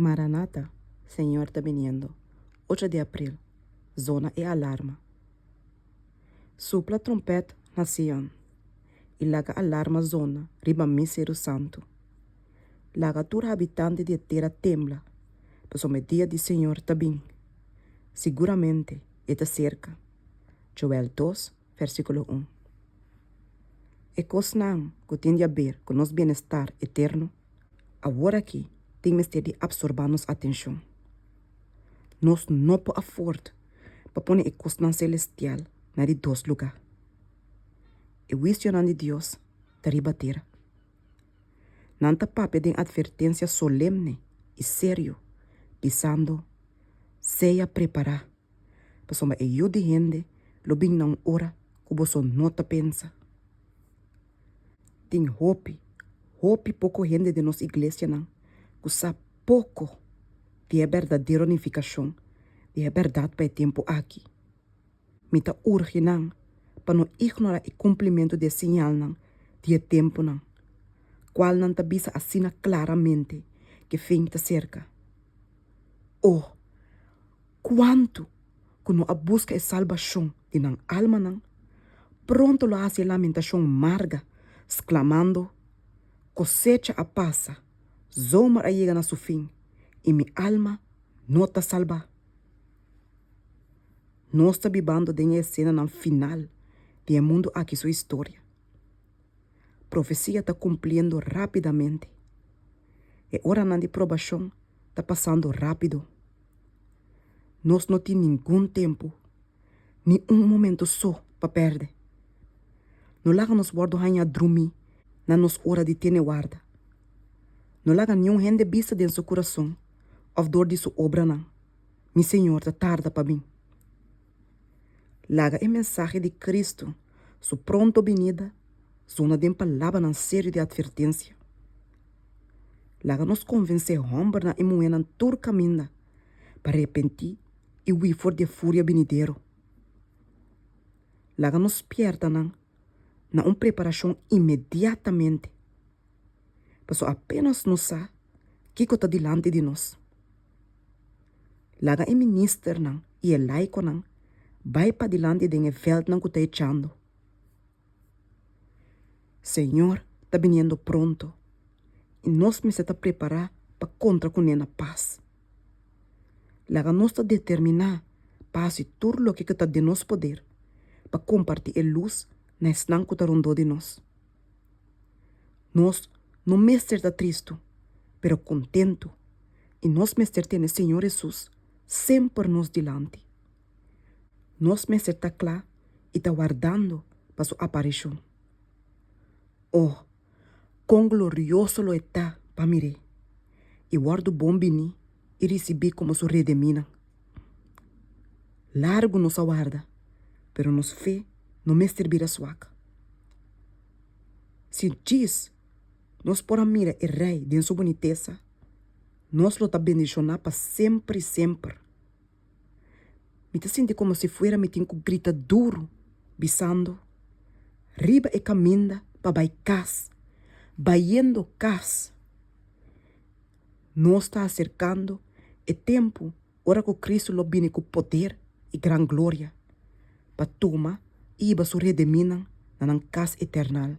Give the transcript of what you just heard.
Maranata, Señor está viniendo. 8 de abril, zona e alarma. Supla trompete na Sion, e laga alarma zona riba mísero santo. Laga tura habitante de terra tembla, pois o dia de Senhor está bem. Seguramente está cerca. Joel 2, versículo 1. E cosnam que tem a ver com nosso bem-estar eterno, agora aqui temos de absorver nossa atenção. Nós não podemos afford para pôr a cosnam celestial na de dois lugares. E o de Deus está ribater. Nanta pape tem advertência solemne e sério, pisando, seja preparar, para soma e eu de gente, lo bem na hora que você não pensa. Tem hope pouco gente de nossa igreja não, que sabe pouco de a verdadeira unificação, de a verdade para o tempo aqui. Me tá urge não, para não ignorar o cumprimento de sinal não, de tempo não, qual não tá bisa assina claramente que fim tá cerca. Oh, quanto que não a busca e salvação de não alma não, pronto lo hace lamentação amarga, exclamando, cosecha a passa, zomar a chega na seu fim, e minha alma não está salva. Nós está vivendo de cena no final do mundo aqui sua história. Profecia está cumprindo rapidamente. E hora de provação está passando rápido. Nós não temos nenhum tempo, nem momento só para perder. Não laga nos guardo a dormir na nossa hora de ter guarda. Não laga nenhum gente vista de seu coração, ou dor de sua obra não. Mi Senhor está tarda para mim. Laga a mensagem de Cristo, sua pronto venida, zona de palavra na série de advertência. Laga nos convencer homem na imuena tur caminho para arrepentir e huir for de fúria venideiro. Laga nos pierda na preparação imediatamente. Mas apenas nos sabe que está delante de nós. Laga e minister não e e laico não vai para delante de um veld não que está echando. Senhor está vindo pronto e nós me está preparar para contra com a paz. Laga nós está determinar paz e tudo o que está de nosso poder para compartilhar a luz na esnan que está rondou de nós. Nós não mestre está triste, pero contento e nós mestre tem o Senhor Jesus sempre nos delante. Nós mestre está claro e está guardando para sua aparição. Oh, quão glorioso lo está para mim. E guardo bom bini e recebi como sua redemina. Largo nos aguarda, pero nos fé não mestre vira suaca. Se diz, nós por mira o rei de sua boniteza, nós lo está bendicionar para sempre e sempre. Me te sinto como se fuera me tinha grita duro, bisando, riba e caminda para vai cas, vaiendo cas. Nós está acercando o tempo, ora que Cristo lo vine com poder e gran glória, para tomar e iba sua redemina na casa eternal.